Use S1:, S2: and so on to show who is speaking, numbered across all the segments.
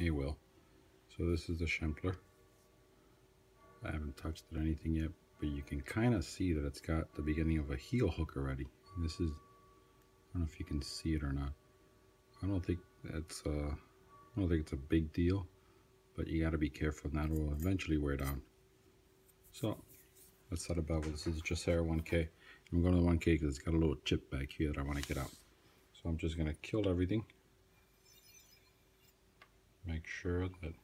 S1: It will. So this is the Schempler. I haven't touched it or anything yet, but you can kind of see that it's got the beginning of a heel hook already. And this is, I don't know if you can see it or not. I don't think it's a big deal, but you got to be careful. That will eventually wear down. So let's set a bevel. This is Jacera 1K. I'm going to the 1K because it's got a little chip back here that I want to get out. So I'm just going to kill everything. Make sure that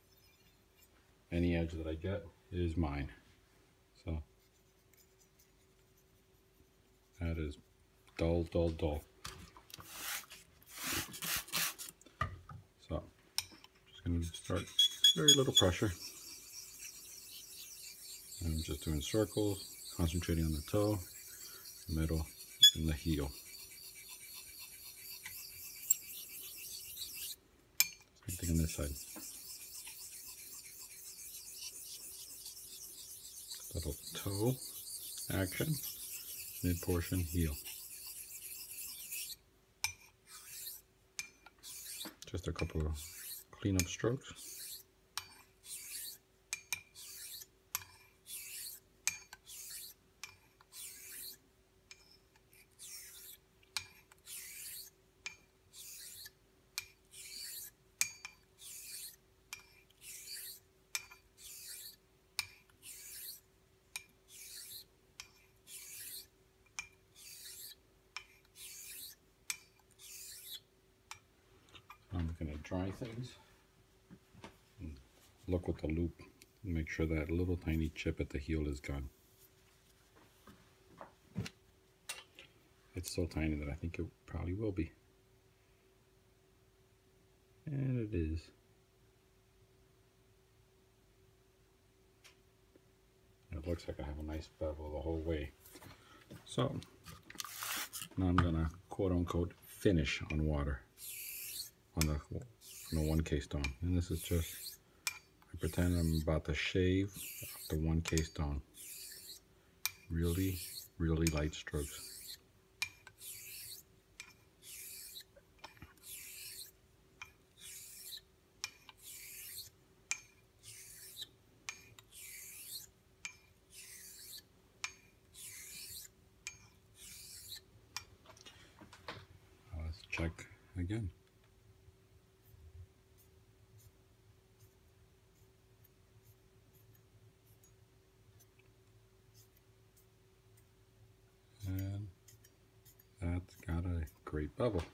S1: any edge that I get is mine. So that is dull, dull, dull. So just going to start very little pressure. And I'm just doing circles, concentrating on the toe, the middle, and the heel. Same thing on this side. Little toe action, mid portion, heel. Just a couple of cleanup strokes. I'm going to dry things and look with the loop and make sure that little tiny chip at the heel is gone. It's so tiny that I think it probably will be. And it is. It looks like I have a nice bevel the whole way. So now I'm going to quote unquote finish on water on the 1K stone. And this is just, I pretend I'm about to shave the 1K stone. Really, really light strokes. Let's check again. And that's got a great bevel.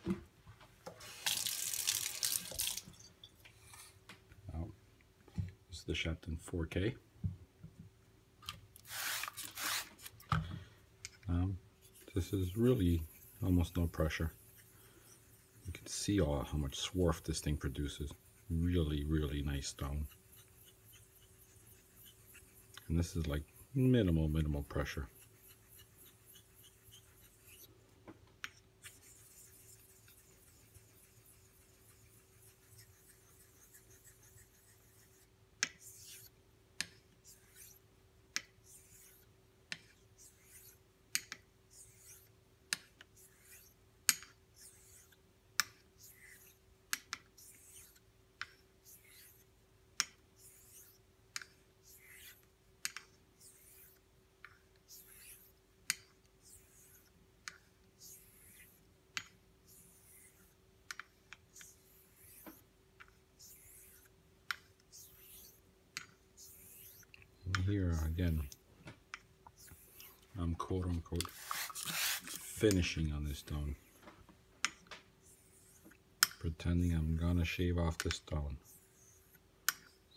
S1: Now, this is the Shepton 4K. This is really almost no pressure. You can see how much swarf this thing produces. Really, really nice stone. And this is like minimal pressure. Here again, I'm quote unquote finishing on this stone, pretending I'm gonna shave off the stone.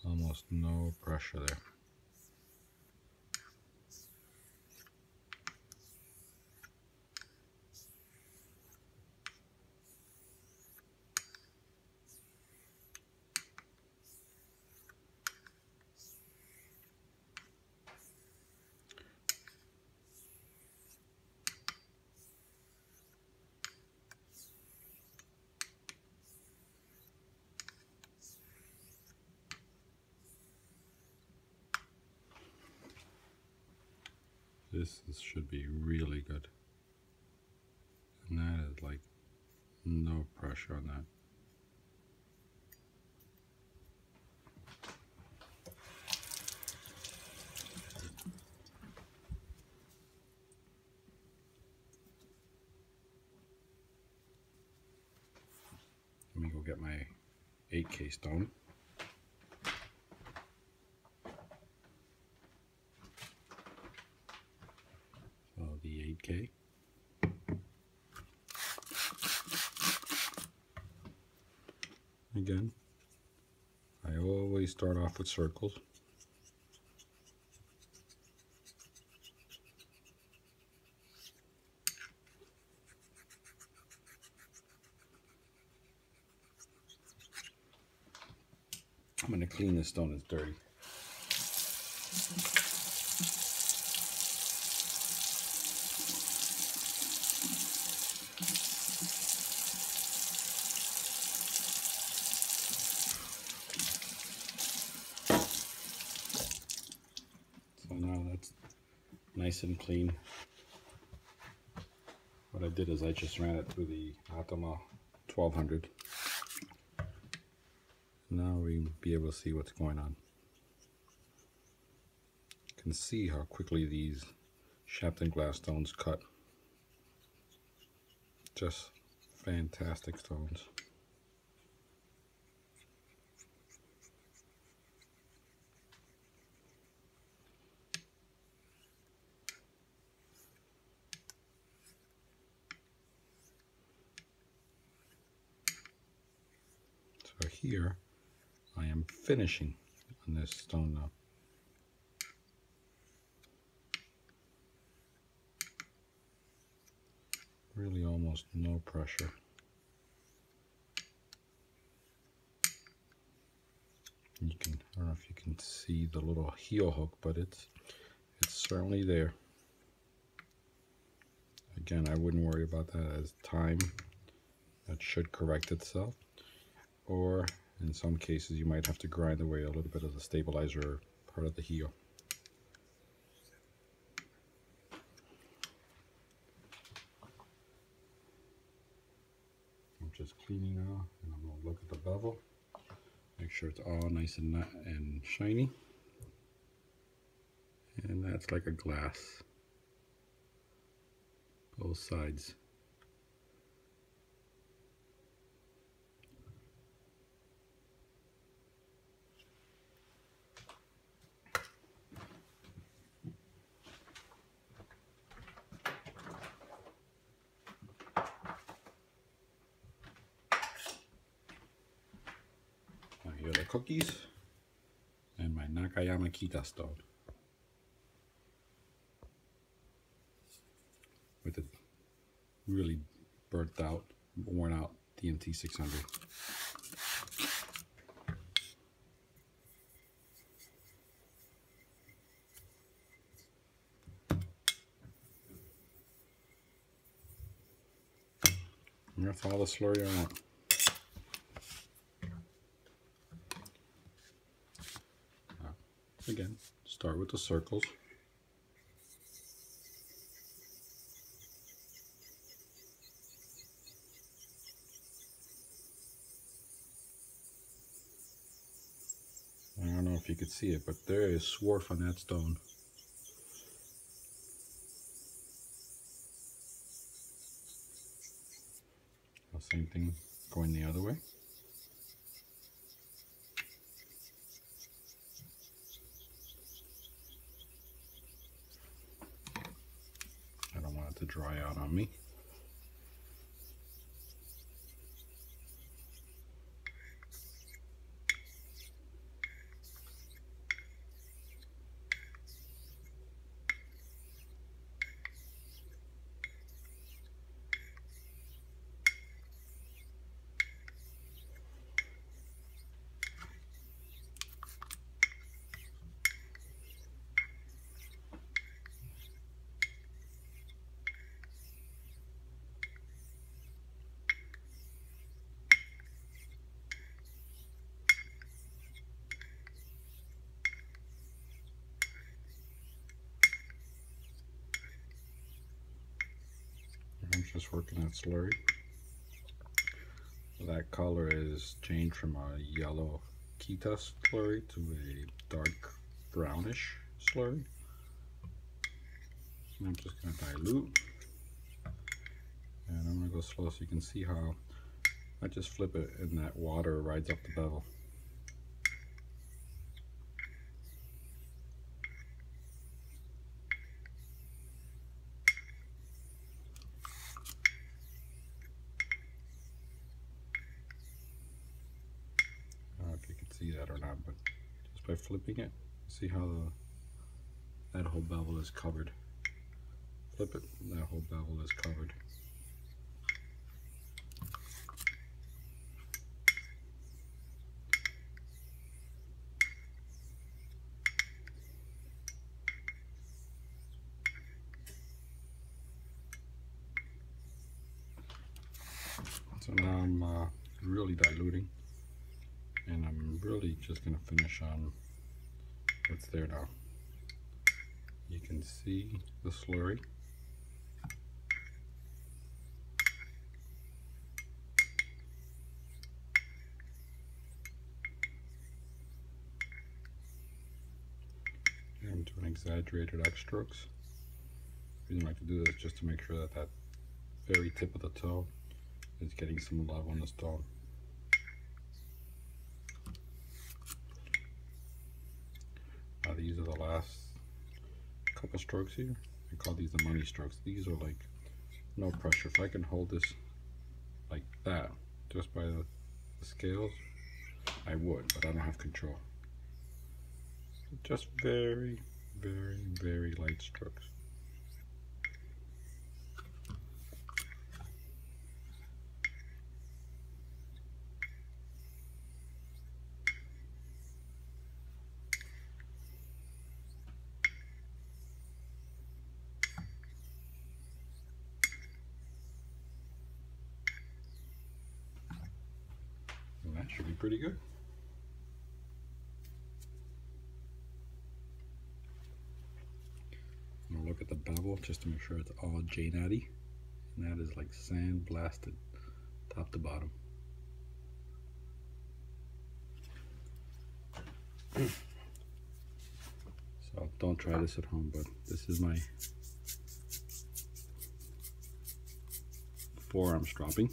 S1: Almost no pressure there. This should be really good. And that is like no pressure on that. get my 8K stone. So the 8K. Again, I always start off with circles. I'm going to clean this stone, it's dirty. So now that's nice and clean. What I did is I just ran it through the Atama 1200. Now we'll be able to see what's going on. You can see how quickly these Shapton glass stones cut. Just fantastic stones. So here I am finishing on this stone now. Really almost no pressure. You can, I don't know if you can see the little heel hook, but it's certainly there. Again, I wouldn't worry about that. As time, that should correct itself. Or in some cases you might have to grind away a little bit of the stabilizer part of the heel. I'm just cleaning now, and I'm going to look at the bevel, make sure it's all nice and shiny. And that's like a glass, both sides. Now here are the cookies and my Nakayama Kita stone with the really burnt out, worn out DMT 600. And that's all the slurry I want. Again, start with the circles. I don't know if you could see it, but there is swarf on that stone. Same thing going the other way. I don't want it to dry out on me. I'm just working that slurry. That color is changed from a yellow Kita slurry to a dark brownish slurry. And I'm just going to dilute. And I'm going to go slow so you can see how I just flip it and that water rides up the bevel. I don't know if you can see that or not, but just by flipping it, see how that whole bevel is covered. Flip it, that whole bevel is covered. So now I'm really diluting, and I'm really just going to finish on what's there now. You can see the slurry. I'm doing exaggerated X strokes. The reason I like to do this is just to make sure that that very tip of the toe is getting some love on the stone. Now these are the last couple strokes here. I call these the money strokes. These are like no pressure. If I can hold this like that just by the scales, I would, but I don't have control. Just very, very, very light strokes. And that should be pretty good. I'm gonna look at the bevel just to make sure it's all J-natty, and that is like sand blasted top to bottom. So don't try this at home, but this is my forearm stropping.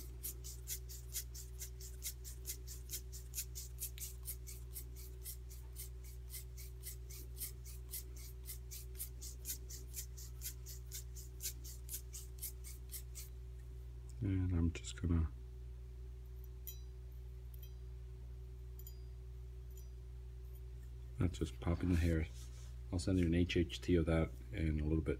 S1: And I'm just gonna that's just popping the hairs. I'll send you an HHT of that in a little bit.